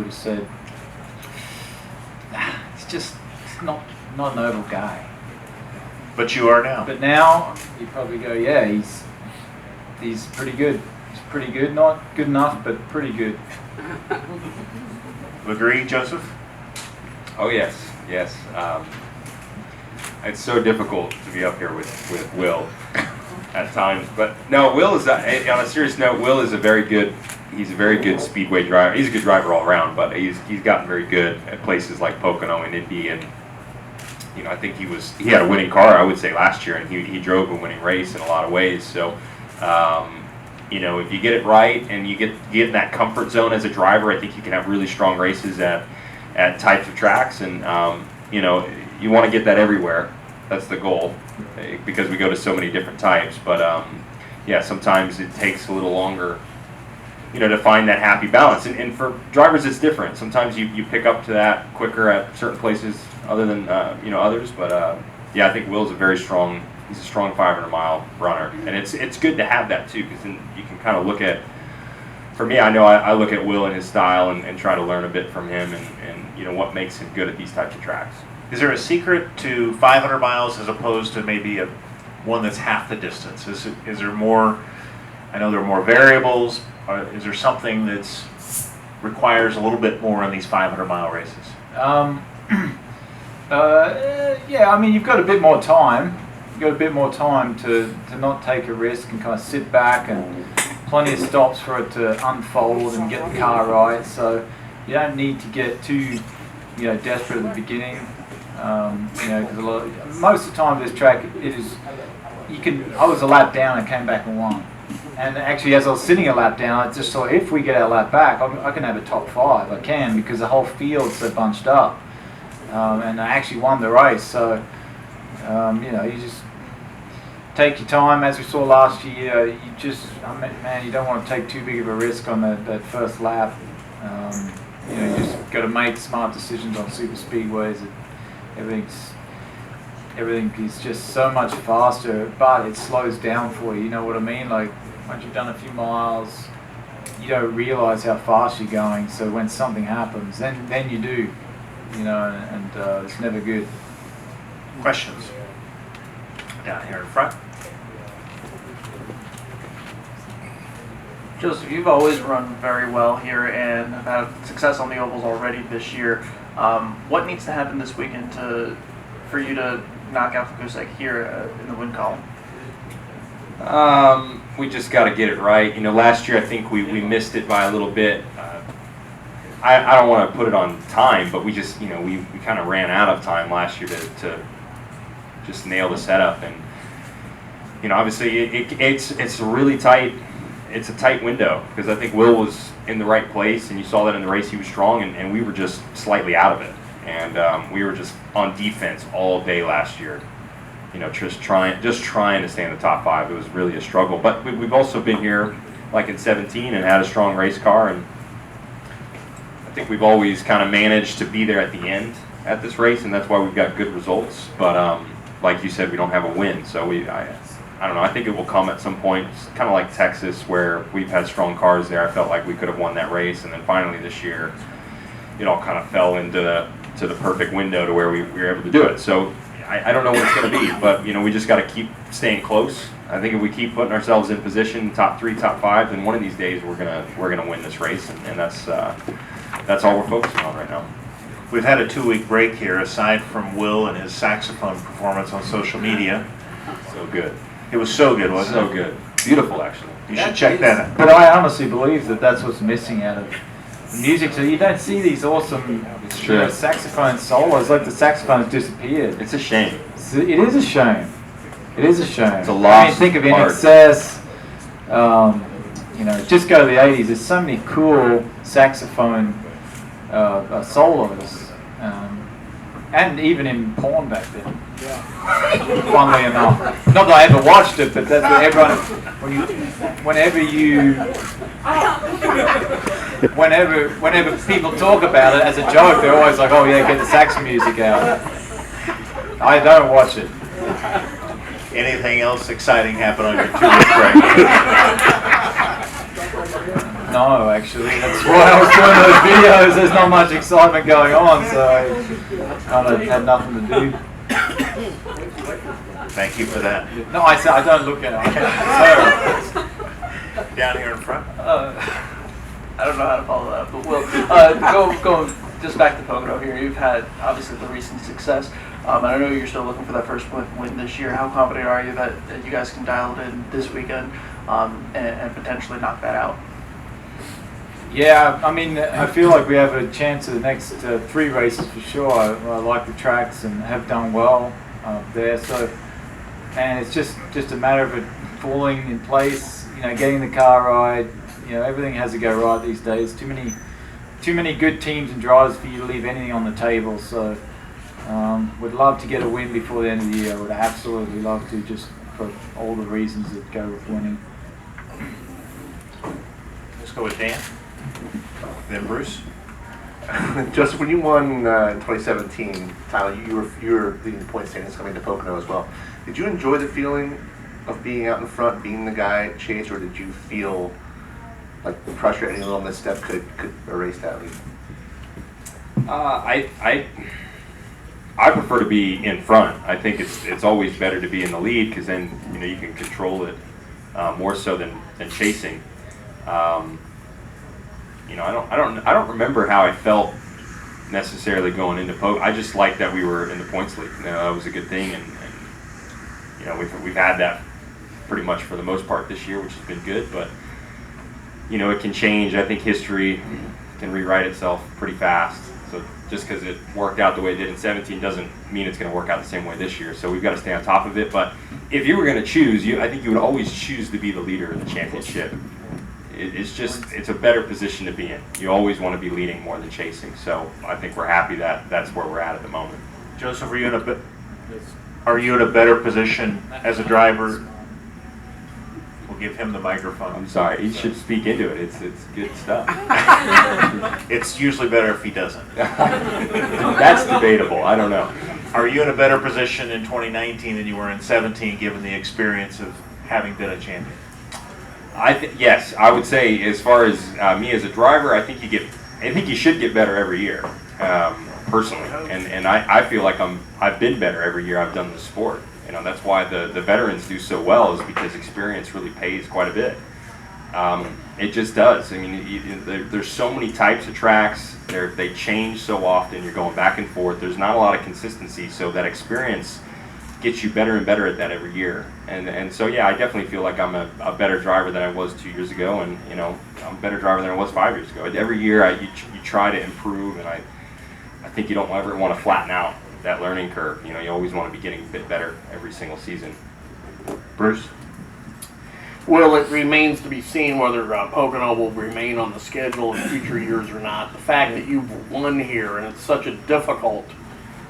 would have said, it's not an oval guy. But you are now. But now you probably go, yeah, he's pretty good. He's pretty good, not good enough, but pretty good. Agree, Joseph? Oh yes. It's so difficult to be up here with Will at times, but no, Will is on a serious note. Will is he's a very good speedway driver. He's a good driver all around, but he's gotten very good at places like Pocono and Indy, and I think he had a winning car, I would say, last year, and he drove a winning race in a lot of ways. So if you get it right and you get in that comfort zone as a driver, I think you can have really strong races at types of tracks, and you want to get that everywhere. That's the goal, because we go to so many different types. But sometimes it takes a little longer, to find that happy balance. And for drivers, it's different. Sometimes you pick up to that quicker at certain places other than others. But I think Will's he's a strong 500-mile runner, and it's good to have that too, because then you can kind of look at. For me, I know I look at Will and his style and try to learn a bit from him, and what makes him good at these types of tracks. Is there a secret to 500 miles as opposed to maybe one that's half the distance? Is there more? I know there are more variables. Is there something that's requires a little bit more in these 500-mile races? You've got a bit more time. You've got a bit more time to not take a risk and kind of sit back, and plenty of stops for it to unfold and get the car right. So you don't need to get too desperate at the beginning. Because most of the time this track, I was a lap down and came back and won. And actually, as I was sitting a lap down, I just thought, if we get our lap back, I can have a top 5. I can, because the whole field's so bunched up. And I actually won the race. So, you just take your time. As we saw last year, you don't want to take too big of a risk on that first lap. You just got to make smart decisions on super speedways. Everything is just so much faster, but it slows down for you. You know what I mean? Like, once you've done a few miles, you don't realize how fast you're going. So when something happens, then you do, and it's never good. Questions? Down here in front. Joseph, you've always run very well here and have had success on the ovals already this year. What needs to happen this weekend for you to knock out the goose egg here in the win column? We just got to get it right. Last year I think we missed it by a little bit. I don't want to put it on time, but we just we kind of ran out of time last year to just nail the setup, and obviously it's a really tight. It's a tight window, because I think Will was in the right place, and you saw that in the race. He was strong, and we were just slightly out of it. And we were just on defense all day last year. Just trying to stay in the top 5. It was really a struggle. But we've also been here, like in 17, and had a strong race car. And I think we've always kind of managed to be there at the end at this race, and that's why we've got good results. But like you said, we don't have a win, so I don't know. I think it will come at some point. It's kind of like Texas, where we've had strong cars there. I felt like we could have won that race, and then finally this year, it all kind of fell into the perfect window to where we were able to do it. So I don't know what it's going to be, but we just got to keep staying close. I think if we keep putting ourselves in position, top 3, top 5, then one of these days we're gonna win this race, and that's all we're focusing on right now. We've had a 2-week break here, aside from Will and his saxophone performance on social media. So good. It was so good, wasn't it? So good. Beautiful, actually. You should check that out. But I honestly believe that's what's missing out of music. So you don't see these awesome saxophone solos. Like, the saxophone's disappeared. It's a shame. It is a shame. It is a shame. It's a lost think of In art. Excess. Just go to the 80s. There's so many cool saxophone solos, and even in porn back then. Funnily enough, not that I ever watched it, but that's what everyone. Whenever people talk about it as a joke, they're always like, "Oh yeah, get the sax music out." I don't watch it. Anything else exciting happen on your 2-week break? No, actually, that's why I was doing those videos. There's not much excitement going on, so I kind of had nothing to do. Thank you for that. No, I said I don't look at it. So, Down here in front. I don't know how to follow that, but we'll go just back to Pocono here. You've had obviously the recent success, and I know you're still looking for that first win this year. How confident are you that you guys can dial it in this weekend and potentially knock that out? yeah, I mean, I feel like we have a chance of the next 3 races for sure. I like the tracks and have done well there. So, and it's just a matter of it falling in place. You know, getting the car right. You know, everything has to go right these days. Too many good teams and drivers for you to leave anything on the table. So, would love to get a win before the end of the year. Would absolutely love to, just for all the reasons that go with winning. Let's go with Dan. Then Bruce. Joseph, when you won in 2017, Tyler, you were leading the point standings coming to Pocono as well. Did you enjoy the feeling of being out in front, being the guy at Chase, or did you feel like the pressure, any little misstep could erase that lead? I prefer to be in front. I think it's always better to be in the lead because then you can control it more so than chasing. I don't remember how I felt necessarily going into Pocono. I just liked that we were in the points league. That was a good thing, and we've had that pretty much for the most part this year, which has been good. But it can change. I think history can rewrite itself pretty fast. So just because it worked out the way it did in 17 doesn't mean it's going to work out the same way this year. So we've got to stay on top of it. But if you were going to choose, I think you would always choose to be the leader of the championship. It's a better position to be in. You always want to be leading more than chasing. So I think we're happy that that's where we're at the moment. Joseph, are you in a better position as a driver? We'll give him the microphone. I'm sorry. He should speak into it. It's good stuff. It's usually better if he doesn't. That's debatable. I don't know. Are you in a better position in 2019 than you were in 17, given the experience of having been a champion? Yes, I would say as far as me as a driver, I think you should get better every year, personally, and I feel like I've been better every year I've done the sport. That's why the veterans do so well, is because experience really pays quite a bit. It just does. I mean, there's so many types of tracks. They change so often. You're going back and forth. There's not a lot of consistency, so that experience gets you better and better at that every year. And so, yeah, I definitely feel like I'm a better driver than I was 2 years ago, and I'm a better driver than I was 5 years ago. Every year you try to improve, and I think you don't ever want to flatten out that learning curve. You always want to be getting a bit better every single season. Bruce? Well, it remains to be seen whether Pocono will remain on the schedule in future years or not. The fact that you've won here, and it's such a difficult,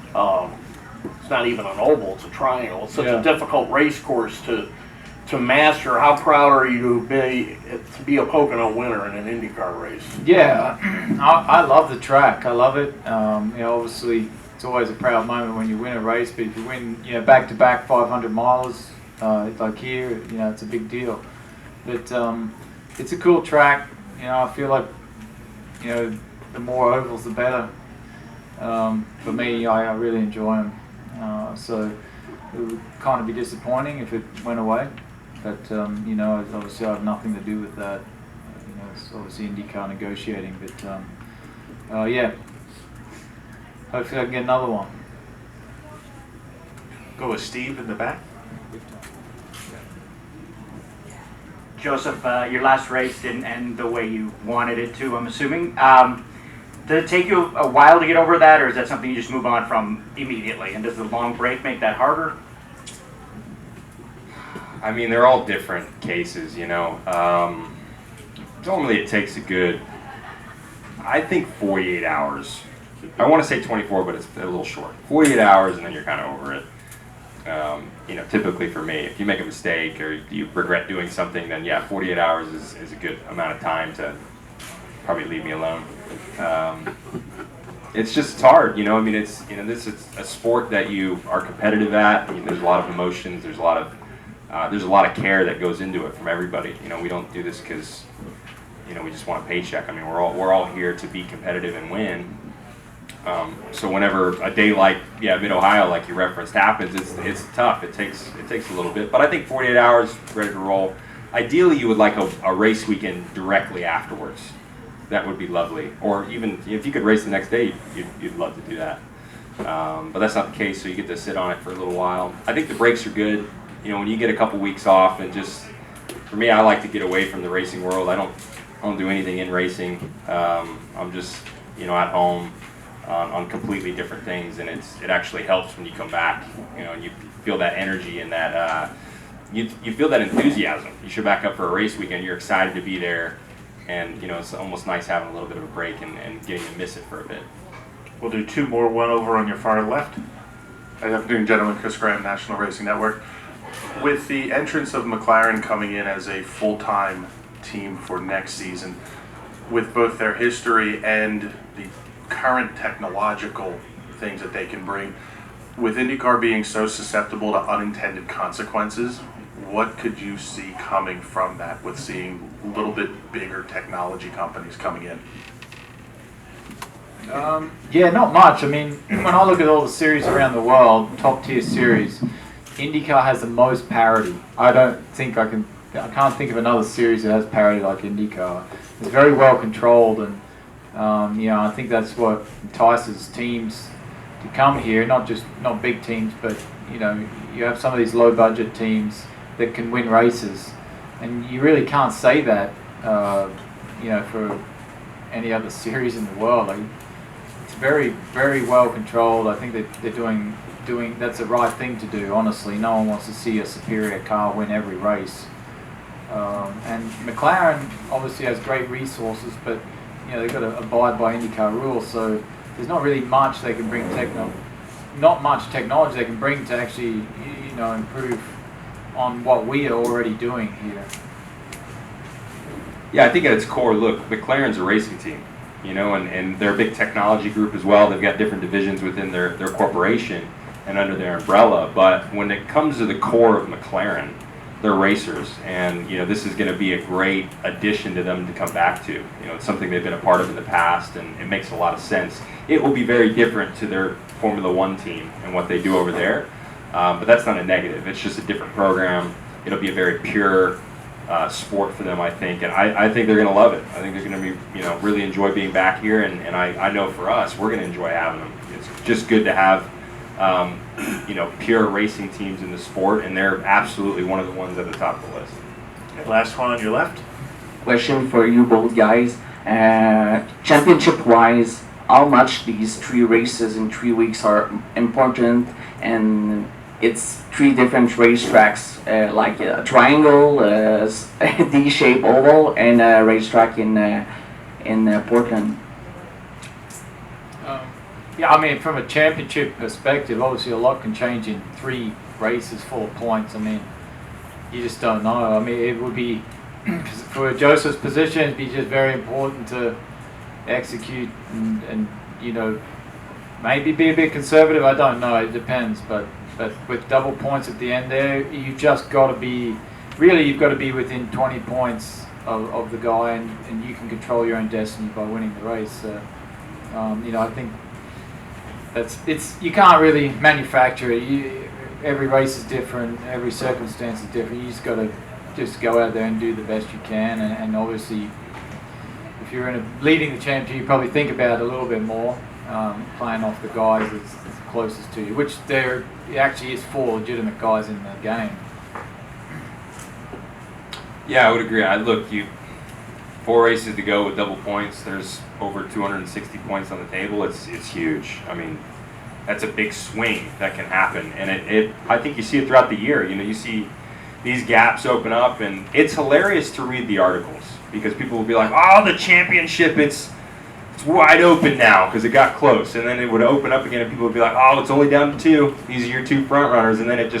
it's not even an oval, it's a triangle. It's such a difficult race course to master. How proud are you to be a Pocono winner in an IndyCar race? Yeah, I love the track. I love it. Obviously, it's always a proud moment when you win a race, but if you win, back-to-back 500 miles, like here, it's a big deal. But it's a cool track. I feel like, the more ovals, the better. For me, I really enjoy them. So it would kind of be disappointing if it went away. But, obviously I have nothing to do with that. It's obviously IndyCar negotiating. But, yeah, hopefully I can get another one. Go with Steve in the back. Joseph, your last race didn't end the way you wanted it to, I'm assuming. Did it take you a while to get over that, or is that something you just move on from immediately? And does the long break make that harder? I mean, they're all different cases, Normally it takes I think 48 hours. I want to say 24, but it's a little short. 48 hours, and then you're kind of over it. Typically for me, if you make a mistake or you regret doing something, then yeah, 48 hours is a good amount of time to probably leave me alone. It's hard, it's it's a sport that you are competitive at. There's a lot of emotions. There's a lot of care that goes into it from everybody. We don't do this because we just want a paycheck. I mean, we're all here to be competitive and win. So whenever a day like Mid Ohio, like you referenced, happens, it's tough. It takes a little bit, but I think 48 hours ready to roll. Ideally, you would like a race weekend directly afterwards. That would be lovely. Or even if you could race the next day, you'd love to do that. But that's not the case, so you get to sit on it for a little while. I think the breaks are good. When you get a couple weeks off, and just for me, I like to get away from the racing world. I don't do anything in racing. I'm just at home on completely different things, and it actually helps when you come back. And you feel that energy and that you feel that enthusiasm. You show back up for a race weekend, you're excited to be there, and it's almost nice having a little bit of a break and getting to miss it for a bit. We'll do two more, one over on your far left. Good afternoon, gentlemen. Chris Graham, National Racing Network. With the entrance of McLaren coming in as a full-time team for next season, with both their history and the current technological things that they can bring, with IndyCar being so susceptible to unintended consequences, what could you see coming from that with seeing a little bit bigger technology companies coming in? Not much. I mean, when I look at all the series around the world, top tier series, IndyCar has the most parity. I can't think of another series that has parity like IndyCar. It's very well controlled, and I think that's what entices teams to come here. Not big teams, but you have some of these low budget teams that can win races, and you really can't say that for any other series in the world. It's very, very well controlled. I think that they're doing that's the right thing to do. Honestly, no one wants to see a superior car win every race. And McLaren obviously has great resources, but they've got to abide by IndyCar rules. So there's not really much they can bring not much technology they can bring to actually improve on what we are already doing here. Yeah, I think at its core, look, McLaren's a racing team, and they're a big technology group as well. They've got different divisions within their corporation and under their umbrella. But when it comes to the core of McLaren, they're racers, and this is going to be a great addition to them to come back to. It's something they've been a part of in the past, and it makes a lot of sense. It will be very different to their Formula One team and what they do over there, but that's not a negative. It's just a different program. It'll be a very pure sport for them, I think, and I think they're going to love it. I think they're going to be, really enjoy being back here, and I know for us, we're going to enjoy having them. It's just good to have, pure racing teams in the sport, and they're absolutely one of the ones at the top of the list. Okay, last one on your left. Question for you both guys. Championship-wise, how much these 3 races in 3 weeks are important, and it's 3 different racetracks, like a triangle, a D-shaped oval, and a racetrack in Portland. I mean, from a championship perspective, obviously a lot can change in 3 races, 4 points. I mean, you just don't know. I mean, it would be, for Josef's position, it'd be just very important to execute and maybe be a bit conservative. I don't know. It depends. But with double points at the end there, you've just got to be, you've got to be within 20 points of the guy, and you can control your own destiny by winning the race. I think you can't really manufacture it. Every race is different, every circumstance is different. You just got to go out there and do the best you can, and obviously if you're leading the championship, you probably think about it a little bit more, playing off the guys that's closest to you, which there actually is 4 legitimate guys in the game. Yeah, I would agree. 4 races to go with double points. There's over 260 points on the table. It's huge. I mean, that's a big swing that can happen, and I think you see it throughout the year. You see these gaps open up, and it's hilarious to read the articles because people will be like, "Oh, the championship, it's wide open now because it got close," and then it would open up again, and people would be like, "Oh, it's only down to 2. These are your 2 front runners," and then it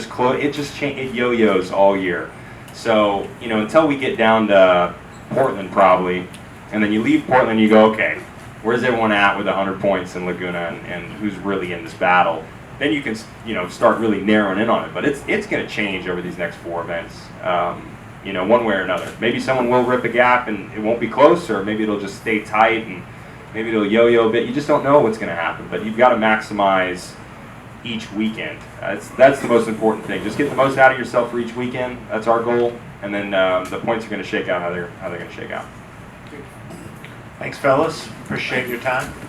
yo-yos all year. So until we get down to Portland probably, and then you leave Portland, you go, okay, where's everyone at with 100 points in Laguna, and who's really in this battle? Then you can start really narrowing in on it. But it's going to change over these next 4 events. you know, one way or another. Maybe someone will rip a gap and it won't be close, or maybe it'll just stay tight and maybe it'll yo-yo a bit. You just don't know what's going to happen, but you've got to maximize each weekend. That's the most important thing. Just get the most out of yourself for each weekend. That's our goal, and then the points are going to shake out how they're going to shake out. Thanks, fellas. Appreciate your time.